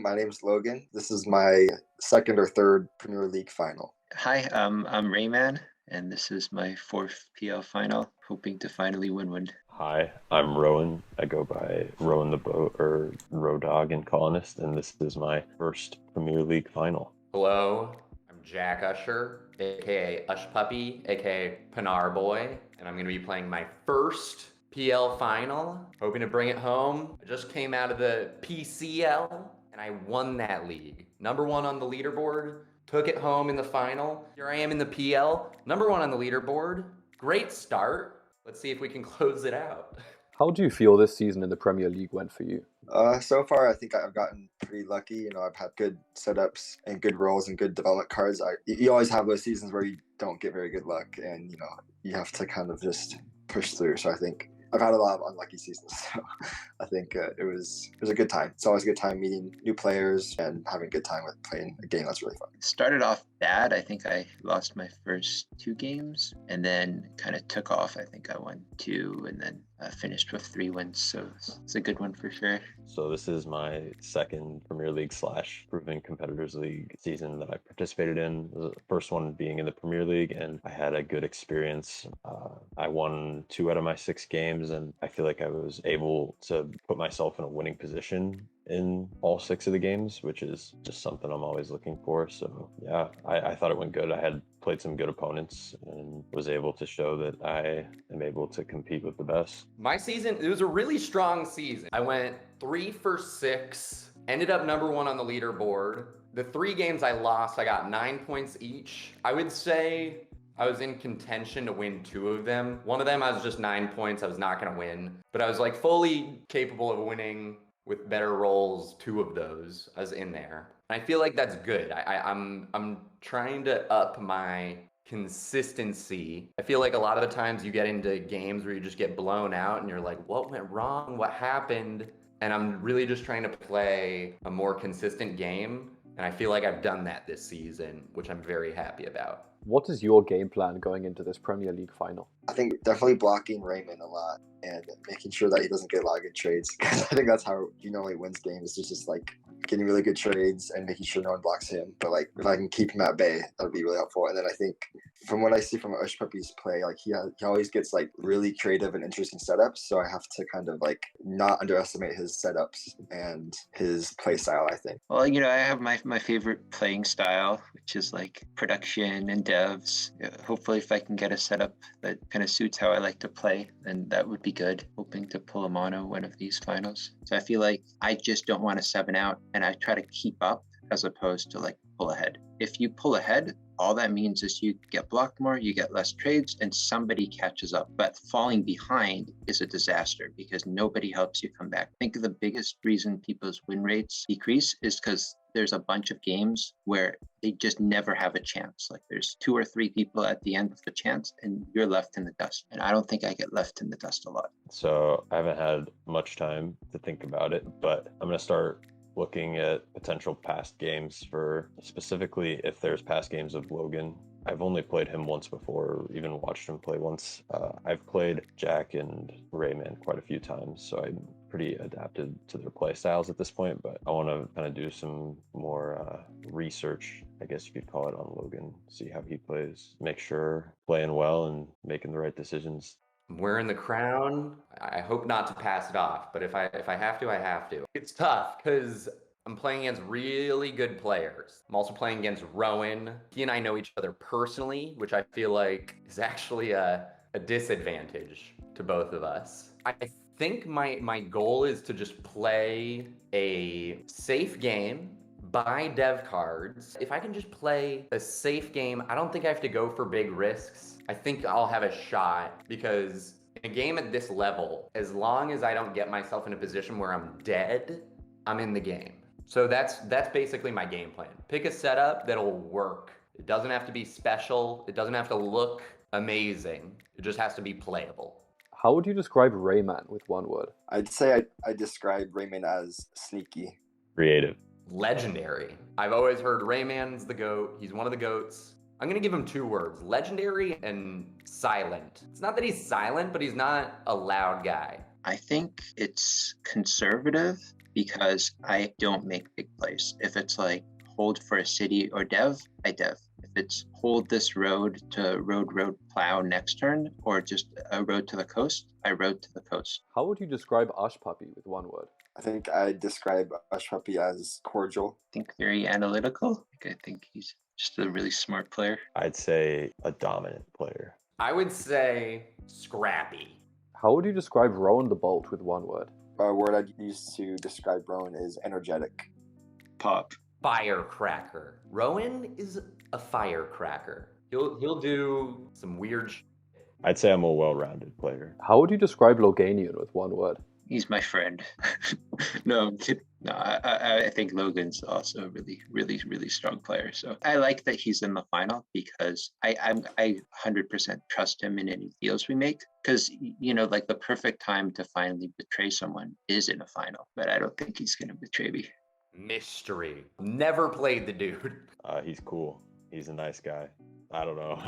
my name is Logan. This is my second or third Premier League final. Hi, I'm Rayman, and this is my fourth PL final, hoping to finally win one. Hi, I'm Rowan. I go by Rowentheboat or Row Dog in Colonist, and this is my first Premier League final. Hello, I'm Jack Usher, aka Ushpuppy, aka Pinar Boy, and I'm going to be playing my first PL final, hoping to bring it home. I just came out of the PCL, and I won that league. Number one on the leaderboard, took it home in the final. Here I am in the PL, number one on the leaderboard. Great start. Let's see if we can close it out. How do you feel this season in the Premier League went for you? So far, I think I've gotten pretty lucky. I've had good setups and good roles and good development cards. You always have those seasons where you don't get very good luck, and you have to kind of just push through. So I think I've had a lot of unlucky seasons. So I think it was a good time. It's always a good time meeting new players and having a good time with playing a game that's really fun. Started off bad. I think I lost my first 2 games and then kind of took off. I think I won 2 and then finished with 3 wins. So it's a good one for sure. So this is my second Premier League / Proven Competitors League season that I participated in. The first one being in the Premier League, and I had a good experience. I won 2 out of my 6 games, and I feel like I was able to put myself in a winning position in all 6 of the games, which is just something I'm always looking for. So yeah, I thought it went good. I had played some good opponents and was able to show that I am able to compete with the best. My season, it was a really strong season. I went 3 for 6, ended up number 1 on the leaderboard. The 3 games I lost, I got 9 points each. I would say I was in contention to win 2 of them. One of them I was just 9 points, I was not gonna win. But I was like fully capable of winning with better rolls 2 of those. I was in there. I feel like that's good. I'm trying to up my consistency. I feel like a lot of the times you get into games where you just get blown out and you're like, what went wrong? What happened? And I'm really just trying to play a more consistent game. And I feel like I've done that this season, which I'm very happy about. What is your game plan going into this Premier League final? I think definitely blocking Rayman a lot and making sure that he doesn't get a lot of good trades. Because I think that's how he normally wins games. It's just like getting really good trades and making sure no one blocks him. But like if I can keep him at bay, that would be really helpful. And then I think from what I see from Ushpuppy's play, like he always gets like really creative and interesting setups. So I have to kind of like not underestimate his setups and his play style, I think. Well, I have my favorite playing style, which is like production and devs. Hopefully if I can get a setup that kind of suits how I like to play, then that would be good. Hoping to pull a mono one of these finals. So I feel like I just don't want to 7 out, and I try to keep up as opposed to like pull ahead. If you pull ahead, all that means is you get blocked more, you get less trades, and somebody catches up. But falling behind is a disaster because nobody helps you come back. I think the biggest reason people's win rates decrease is because there's a bunch of games where they just never have a chance. Like there's 2 or 3 people at the end of the chance and you're left in the dust. And I don't think I get left in the dust a lot. So I haven't had much time to think about it, but I'm going to start looking at potential past games for specifically if there's past games of Logan. I've only played him once before, even watched him play once. I've played Jack and Rayman quite a few times, so I'm pretty adapted to their play styles at this point, but I want to kind of do some more research, I guess you could call it, on Logan, see how he plays, make sure playing well and making the right decisions. I'm wearing the crown. I hope not to pass it off, but if I have to, I have to. It's tough because I'm playing against really good players. I'm also playing against Rowan. He and I know each other personally, which I feel like is actually a disadvantage to both of us. I think my goal is to just play a safe game, buy dev cards. If I can just play a safe game, I don't think I have to go for big risks. I think I'll have a shot because in a game at this level, as long as I don't get myself in a position where I'm dead, I'm in the game. So that's basically my game plan. Pick a setup that'll work. It doesn't have to be special. It doesn't have to look amazing. It just has to be playable. How would you describe Rayman with one word? I'd say I describe Rayman as sneaky. Creative. Legendary. I've always heard Rayman's the GOAT. He's one of the GOATs. I'm gonna give him 2 words, legendary and silent. It's not that he's silent, but he's not a loud guy. I think it's conservative because I don't make big plays. If it's like hold for a city or dev, I dev. If it's hold this road to road plow next turn, or just a road to the coast, I road to the coast. How would you describe Ushpuppy with one word? I think I describe Ushpuppy as cordial. I think very analytical. I think he's just a really smart player. I'd say a dominant player. I would say scrappy. How would you describe Rowentheboat with one word? A word I'd use to describe Rowan is energetic. Pop. Firecracker. Rowan is a firecracker. He'll do some weird shit. I'd say I'm a well-rounded player. How would you describe Loganian with one word? He's my friend. No, I'm kidding. No, I think Logan's also a really strong player. So I like that he's in the final because I 100% trust him in any deals we make. Because like the perfect time to finally betray someone is in a final. But I don't think he's gonna betray me. Mystery. Never played the dude. He's cool. He's a nice guy. I don't know.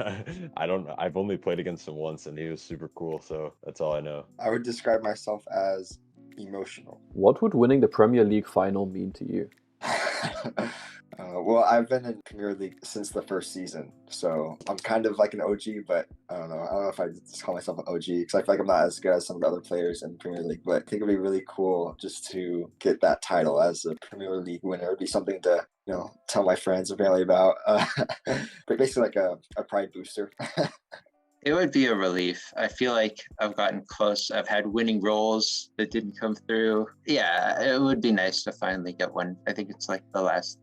I don't know. I've only played against him once and he was super cool, so that's all I know. I would describe myself as emotional. What would winning the Premier League final mean to you? Well, I've been in Premier League since the first season, so I'm kind of like an OG, but I don't know if I just call myself an OG because I feel like I'm not as good as some of the other players in Premier League, but I think it'd be really cool just to get that title as a Premier League winner. It'd be something to, tell my friends and family about, but basically like a pride booster. It would be a relief. I feel like I've gotten close. I've had winning roles that didn't come through. Yeah, it would be nice to finally get one. I think it's like the last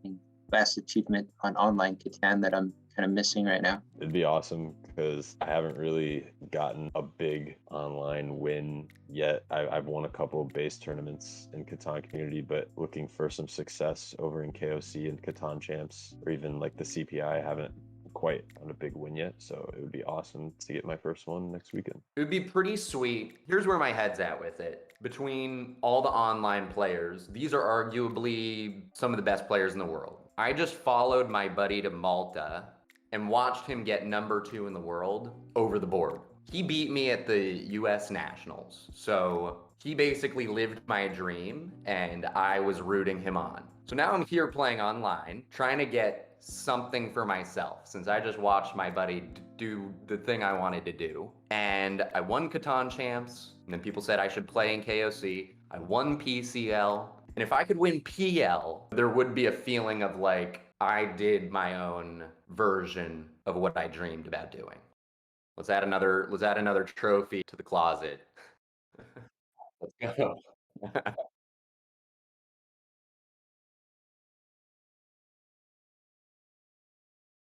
achievement on online Catan that I'm kind of missing right now. It'd be awesome because I haven't really gotten a big online win yet. I've won a couple of base tournaments in Catan community, but looking for some success over in KOC and Catan champs, or even like the CPI, I haven't quite on a big win yet, so it would be awesome to get my first one next weekend. It would be pretty sweet. Here's where my head's at with it. Between all the online players, these are arguably some of the best players in the world. I just followed my buddy to Malta and watched him get #2 in the world over the board. He beat me at the US Nationals, so he basically lived my dream and I was rooting him on. So now I'm here playing online, trying to get something for myself since I just watched my buddy do the thing I wanted to do. And I won Catan champs, and then people said I should play in KOC. I won PCL. And if I could win PL, there would be a feeling of like I did my own version of what I dreamed about doing. Let's add another trophy to the closet. Let's go.